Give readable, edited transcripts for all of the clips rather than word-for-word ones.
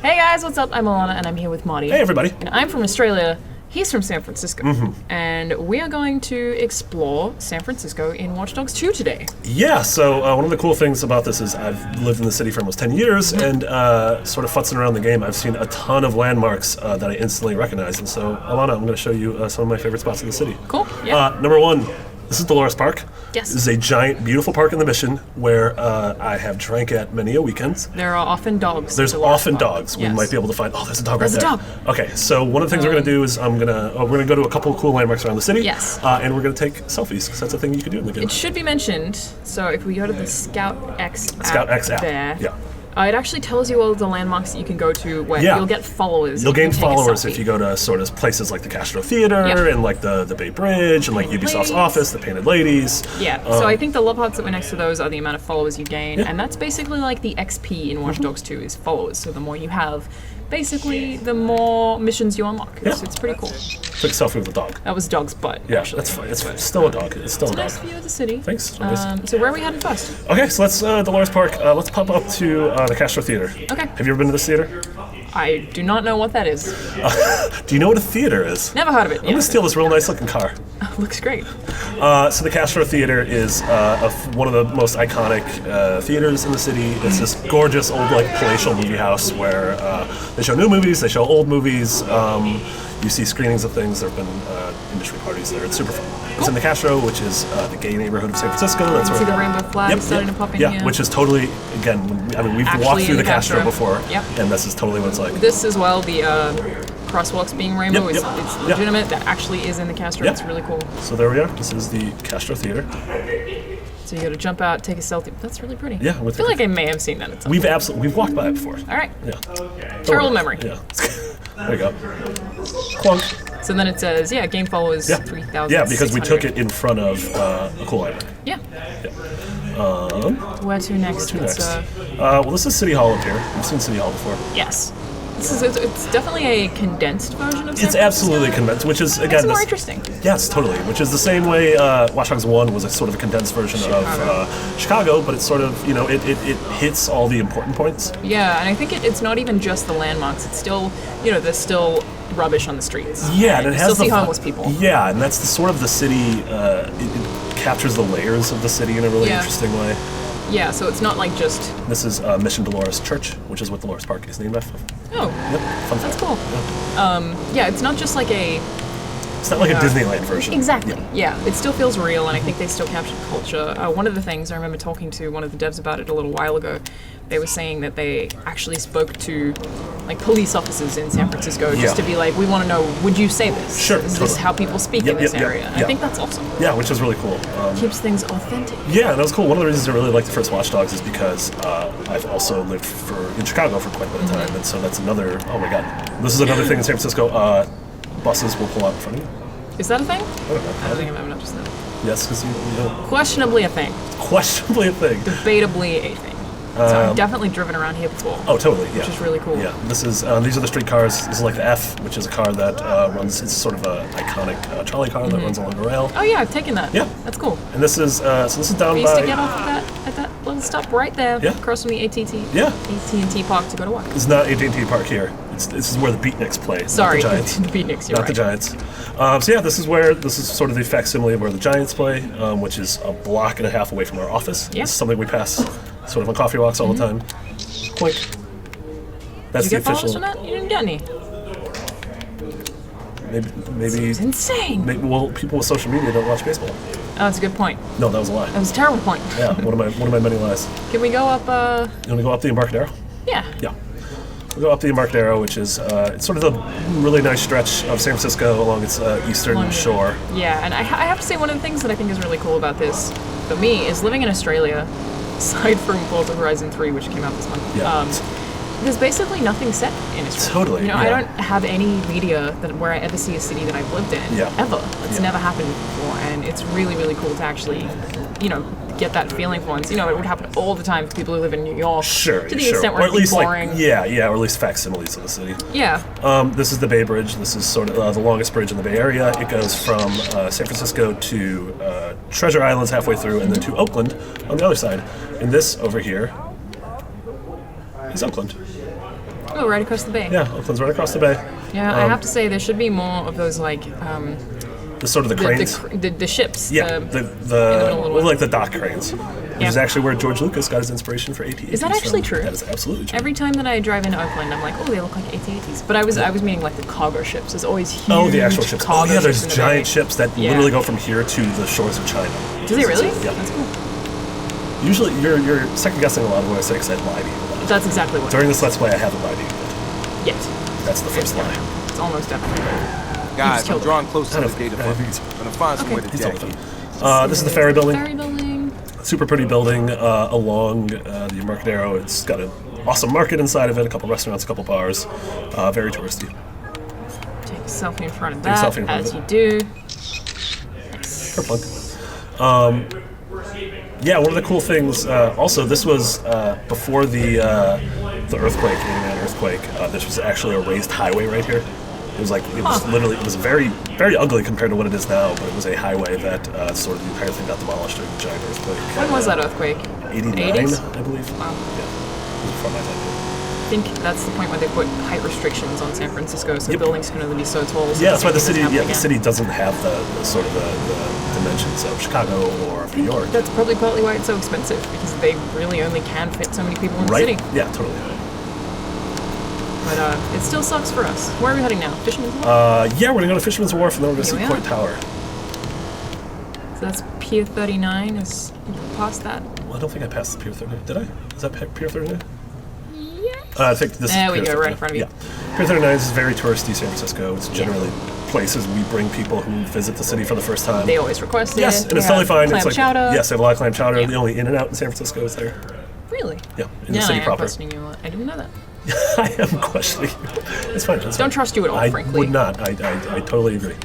Hey guys, what's up? I'm Alanah and I'm here with Marty. Hey everybody. And I'm from Australia. He's from San Francisco. And we are going to explore San Francisco in Watch Dogs 2 today. Yeah, so one of the cool things about this is I've lived in the city for almost 10 years, and sort of futzing around the game, I've seen a ton of landmarks that I instantly recognize. And so, Alanah, I'm going to show you some of my favorite spots in the city. Cool, yeah. Number one, this is Dolores Park. Yes. This is a giant, beautiful park in the Mission where I have drank at many a weekend. There are often dogs. There's often dogs. Yes. We might be able to find. Oh, there's a dog There's right a there. dog. Okay, so one of the things we're gonna do is we're gonna go to a couple of cool landmarks around the city. Yes. And we're gonna take selfies because that's a thing you can do in the game. It should be mentioned, so if we go to the Scout X app there, Yeah. It actually tells you all the landmarks that you can go to where Yeah. you'll get followers. You'll if you gain take a followers selfie. if you go to sort of places like the Castro Theatre Yeah. and like the Bay Bridge and like Painted Ubisoft's Ladies. office, the Painted Ladies. Yeah, so I think the love hearts that were next to those are the amount of followers you gain, Yeah. and that's basically like the XP in Watch Dogs 2 is followers. So the more you have, basically the more missions you unlock. Yeah. It's pretty cool. Took a selfie with a dog. That was dog's butt. Yeah, actually. that's fine. It's still a dog. It's still a dog. Nice view of the city. Thanks. So where are we heading first? Okay, so let's Dolores Park. Let's pop up to the Castro Theatre. Okay. Have you ever been to this theater? I do not know what that is. Do you know what a theater is? Never heard of it. I'm gonna steal this real nice looking car. Looks great. So the Castro Theatre is one of the most iconic theaters in the city. It's this gorgeous old like palatial movie house where they show new movies, they show old movies. You see screenings of things. There have been industry parties there. It's super fun. It's in the Castro, which is the gay neighborhood of San Francisco. That's See the rainbow flag starting to pop in here. Yeah, which is totally, again, I mean, we've Actually walked through in the the Castro Castro. before, Yep. and this is totally what it's like. This as well, the crosswalks being rainbow, Yep, is yep, it's yep. legitimate. That actually is in the Castro. Yep. It's really cool. So there we are. This is the Castro Theatre. So you got to jump out, take a selfie. That's really pretty. Yeah, I feel like I may have seen that at some We've walked by it before. All right. Yeah. Terrible memory. Yeah. There you go. Clunk. So then it says, yeah, game followers Yeah. 3,000. Yeah, because we took it in front of a cool landmark. Yeah. Yeah. Where to next? Next. It's, Well, this is City Hall up here. We've seen City Hall before. yes. It's definitely a condensed version of San It's Francisco. absolutely condensed, which is again It's more this- interesting. Yes, totally. Which is the same way Watch Dogs 1 was a sort of a condensed version of Chicago, but it's sort of, you know, it hits all the important points. Yeah, and I think it's not even just the landmarks. It's still, there's still rubbish on the streets. Yeah, and it you has still see the homeless people. Yeah, and that's the sort of the city. It captures the layers of the city in a really Yeah. interesting way. Yeah, so it's not like just, This is Mission Dolores Church, which is what Dolores Park is named after. oh, Yep, fun that's fact. cool. Yeah, it's not just like a... It's not like a Disneyland version. Exactly. Yeah. Yeah, it still feels real, and I think they still captured culture. One of the things I remember talking to one of the devs about it a little while ago, they were saying that they actually spoke to like police officers in San Francisco just Yeah. to be like, we want to know, would you say this? Sure, Is totally. this how people speak Yep, in this yep, yep, area? I yeah. think that's awesome. Yeah, which is really cool. Keeps things authentic. Yeah, that was cool. One of the reasons I really liked the first Watch Dogs is because I've also lived in Chicago for quite a bit of time, and so that's another. Oh my God, this is another thing in San Francisco. Buses will pull out in front of you. Is that a thing? I don't know. I don't think I've ever noticed that. Yes, because you know, Questionably a thing. questionably a thing. Debatably a thing. So I've definitely driven around here before. Oh, totally. Yeah. Which is really cool. Yeah. This is these are the street cars. This is like the F, which is a car that runs. It's sort of a iconic trolley car that runs along a rail. Oh yeah, I've taken that. Yeah. That's cool. And this is down We used by. to get off at that little stop right there, Yeah. across from the AT&T. Yeah. AT&T Park to go to work. It's not AT&T Park here. This is where the Beatniks play. Sorry, not the Giants. the Beatniks, you're Not the right. Giants. So yeah, this is sort of the facsimile of where the Giants play, which is a block and a half away from our office. Yeah. It's something we pass sort of on coffee walks all the time. Clink. That's Did you get the followers official. from that? You didn't get any. Maybe. It's insane. Well, people with social media don't watch baseball. Oh, that's a good point. No, that was a lie. That was a terrible point. Yeah, one of my many lies. Can we go up, You want to go up the Embarcadero? yeah. Yeah. We'll go up the Embarcadero, which is it's sort of a really nice stretch of San Francisco along its eastern Along the- shore. Yeah, and I have to say one of the things that I think is really cool about this, for me, is living in Australia, aside from Forza Horizon 3, which came out this month. Yeah. There's basically nothing set in Australia. Totally, I yeah. don't have any media where I ever see a city that I've lived in, Yeah. ever. It's Yeah. never happened before, and it's really, really cool to actually, get that feeling for once. It would happen all the time for people who live in New York. Sure, To the sure. extent where Or it'd at be least boring. or at least facsimiles of the city. Yeah. This is the Bay Bridge. This is sort of the longest bridge in the Bay Area. It goes from San Francisco to Treasure Islands halfway through, and then to Oakland on the other side. And this over here is Oakland. Oh, right across the bay. Yeah, Oakland's right across the bay. Yeah, I have to say there should be more of those like The sort of the cranes. the ships. Yeah, well, like the dock cranes. Which is actually where George Lucas got his inspiration for AT-ATs. Is that actually from. true? That is absolutely true. Every time that I drive into Oakland, I'm like, oh, they look like AT-ATs. But I was meaning like the cargo ships. There's always huge. Oh, the actual ships. Cargo Oh, yeah, there's ships in the giant bay. ships that literally go from here to the shores of China. Do they really? Yeah. That's cool. Usually, you're second guessing a lot of what I say because I lie to you. That's exactly what. During this Let's Play, I haven't lied to you yet. Yet. That's the first lie. It's almost definitely. Guys, I'm killed drawing close to I the don't data think- I fund. think I'm gonna find some way to He's jack totally it. fine. This is the ferry building. Ferry building. Super pretty building along the Embarcadero. It's got an awesome market inside of it, a couple restaurants, a couple bars. Very touristy. Take a selfie in front of Take a that, selfie in front of as it. you do. Kerplunk. Yeah, one of the cool things. Also, this was before the earthquake, 89 earthquake. This was actually a raised highway right here. It was literally, it was very, very ugly compared to what it is now. But it was a highway that sort of the entire thing got demolished during the giant earthquake. When was that earthquake? 89, 80s? I believe. Wow. Yeah, it was before my time. I think that's the point where they put height restrictions on San Francisco, so buildings can only be so tall. So Yeah, that's why the nothing city. can Yeah, happen the again. city doesn't have the sort of the dimensions of Chicago or New York. That's probably partly why it's so expensive, because they really only can fit so many people in the Right? city. Yeah, totally. But it still sucks for us. Where are we heading now? Fisherman's Wharf? Yeah, we're gonna go to Fisherman's Wharf and then we're gonna Here see we Coit are. Tower. So that's Pier 39. Is past that? Well, I don't think I passed the Pier 39. Did I? Is that Pier 39? Yes. I think this There is we Pier go, right 39. in front of you. Yeah. Pier 39 is very touristy San Francisco. It's generally places we bring people who visit the city for the first time. They always request it. Yes, and They it's totally have fine. Clam It's like chowder. yes, they have a lot of clam chowder. Yeah. The only In-N-Out in San Francisco is there. Really? Yeah, in the Yeah, city I am proper. questioning you a lot. I didn't know that. I am questioning you. It's fine. It's Don't fine. trust you at all, I frankly. would not. I totally agree.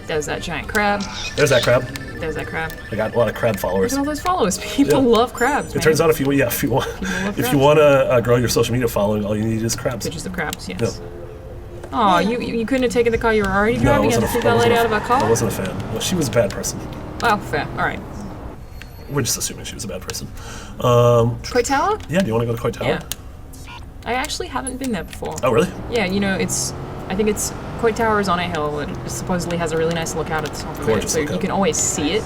There's that giant crab. There's that crab. There's that crab. I got a lot of crab followers. Look at all those followers. People Yeah. love crabs. It turns out if you love crabs. want to grow your social media following, all you need is crabs. Pictures of crabs, yes. Yeah. Oh, you couldn't have taken the car you were already No, I driving and wasn't took that lady out of her I car? wasn't a fan. Well, she was a bad person. Oh, fair. All right. We're just assuming she was a bad person. Coit Tower? Yeah, do you want to go to Coit Tower? Yeah. I actually haven't been there before. Oh, really? Yeah, you know, I think Coit Tower is on a hill. It supposedly has a really nice lookout at the top of it, Gorgeous so you lookout. can always see it.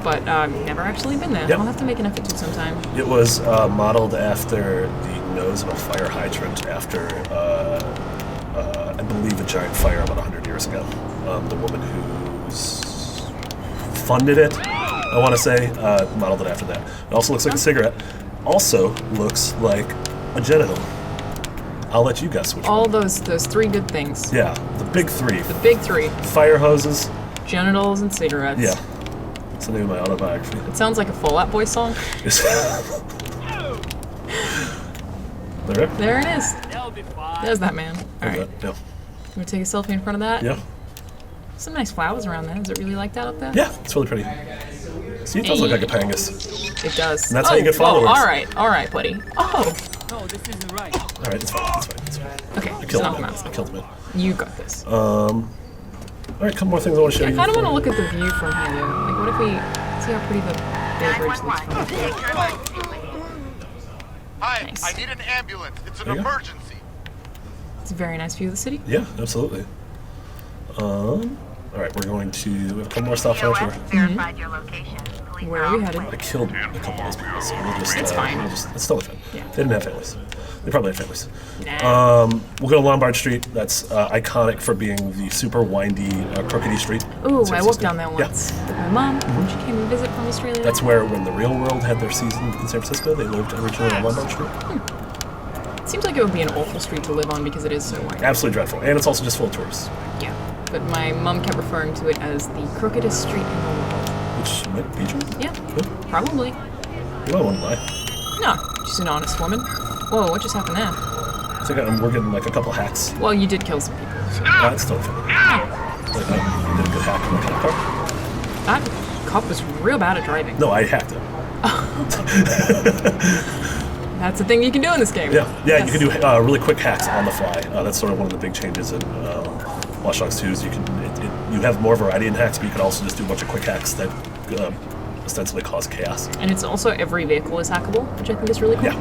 But never actually been there. Yep. I'll have to make an effort to sometime. It was modeled after the nose of a fire hydrant after, I believe, a giant fire about 100 years ago. The woman who's funded it, I want to say, modeled it after that. It also looks like a cigarette. Also looks like a genital. I'll let you guess which All one. those three good things. Yeah, the big three. The big three. Fire hoses. Genitals and cigarettes. Yeah. It's the name of my autobiography. It sounds like a Fall Out Boy song. There. There it is. There's that man. All right. Yeah. You want to take a selfie in front of that? Yeah. Some nice flowers around there. Is it really like that up there? Yeah, it's really pretty. See, it does look like a pangus. It does. And that's how you get followers. All right, buddy. Oh, No, this isn't right. All right, it's fine. It's fine. It's fine. okay. I So killed knock him. him out. I killed him. You got this. All right, a couple more things I want to show I you. kind of want to before- look at the view from here, though. Like, what if we see how pretty the Bay Bridge looks from up there? Hi, Nice. I need an ambulance. It's an There you go. emergency. It's a very nice view of the city. Yeah, absolutely. All right, we're going to we have a couple more stops on our tour. Verified your location. Please Where are we now headed? I killed a couple of those people, so we'll just. It's fine. It's totally fine. Yeah. They didn't have families. They probably had families. Nah. We'll go to Lombard Street. That's iconic for being the super windy, crookedy street. Ooh, in San I walked Francisco. down there once with my mom when she came to visit from Australia. That's where, when the Real World had their season in San Francisco, they lived originally on Lombard Street. It seems like it would be an awful street to live on because it is so wide. Absolutely dreadful, and it's also just full of tourists, Yeah. But my mom kept referring to it as the crookedest street in the world. which might be true. Yeah, probably. You might want to lie. No, she's an honest woman. Whoa, what just happened there? I think we're getting like a couple hacks. Well, you did kill some people. So. That's totally fine. Like, you did a good hack on the cop car. That cop was real bad at driving. No, I hacked it. That's the thing you can do in this game. Yeah, Yes. you can do really quick hacks on the fly. That's sort of one of the big changes in Watch Dogs 2 is you have more variety in hacks, but you can also just do a bunch of quick hacks that ostensibly cause chaos. And it's also every vehicle is hackable, which I think is really cool. Yeah.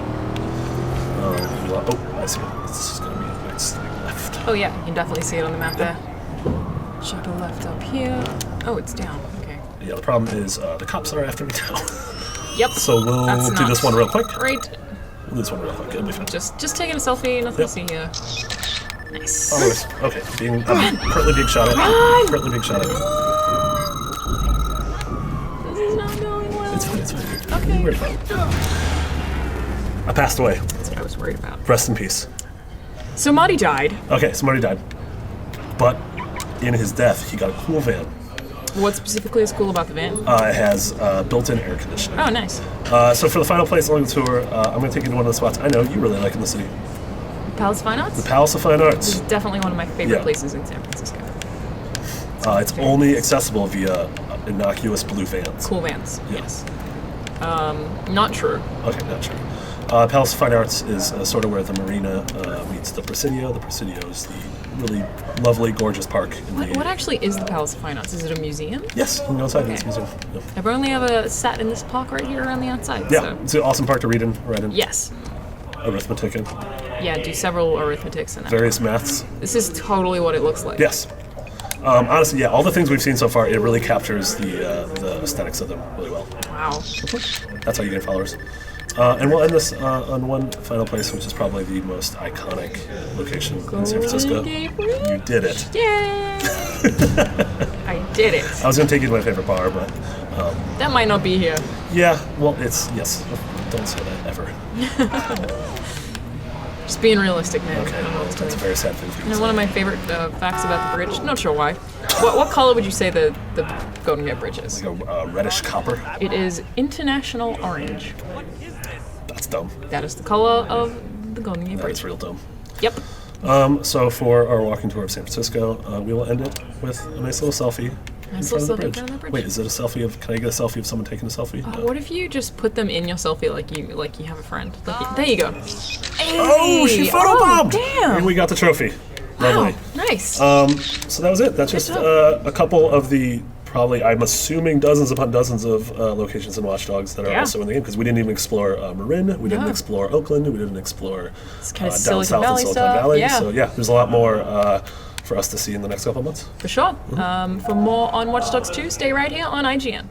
I place here. This is going to be next left. Oh yeah, you can definitely see it on the map there. Check the left up here. Oh, it's down. Okay. Yeah, the problem is the cops are after me now. Yep. So we'll do this one real quick. Right. We'll do this one real quick. It'll be fine. Just taking a selfie. Nothing to see here. Nice. Oh, nice. Okay, I'm currently being shot at. Currently being shot at. This is not going well. It's fine, it's fine. Okay. What are you worried about? I passed away. That's what I was worried about. Rest in peace. So Marty died. Okay, so Marty died. But in his death, he got a cool van. What specifically is cool about the van? It has built-in air conditioning. Oh, nice. So for the final place along the tour, I'm going to take you to one of the spots I know you really like in the city. Palace of Fine Arts? The Palace of Fine This Arts. is definitely one of my favorite Yeah. places in San Francisco. It's only accessible via innocuous blue vans. Cool vans. Yeah. Yes. Not true. Okay, not sure. Palace of Fine Arts is sort of where the marina meets the Presidio. The Presidio is the really lovely, gorgeous park. What actually is the Palace of Fine Arts? Is it a museum? Yes, you can go outside in this Okay. museum. Yeah, I've only ever sat in this park right here on the outside. yeah, So. it's an awesome park to read in, Yes. arithmetic in, Yeah, do several arithmetics in that. various maths. This is totally what it looks like. Yes. Honestly, yeah, all the things we've seen so far, it really captures the aesthetics of them really well. Wow. That's how you gain followers. And we'll end this on one final place, which is probably the most iconic location in San Francisco. Golden Gate Bridge. You did it. Yay! I did it. I was going to take you to my favorite bar, but That might not be here. yeah, well, yes. Don't say that ever. Just being realistic, man. Okay, I don't know what to that's a do. very sad thing for you You to know, one of my favorite facts about the bridge. Not sure why. What color would you say the Golden Gate Bridge is? say. A reddish copper. It is international orange. That's dumb. That is the color of the Golden Gate That's Bridge. real dumb. Yep. So for our walking tour of San Francisco, we will end it with a nice little selfie. Nice in front little of the selfie in bridge. front of the bridge. Wait, is it a selfie of? Can I get a selfie of someone taking a selfie? No. What if you just put them in your selfie like you have a friend? There you go. Oh, she Hey! photobombed! Damn. And we got the trophy. Lovely. Wow, nice. So that was it. That's just job. a couple of the probably, I'm assuming, dozens upon dozens of locations in Watch Dogs that are Yeah. also in the game, because we didn't even explore Marin, we didn't No. explore Oakland, we didn't explore kinda down Silicon south in Valley Silicon stuff, Valley. yeah. So yeah, there's a lot more for us to see in the next couple of months. For sure. For more on Watch Dogs 2, stay right here on IGN.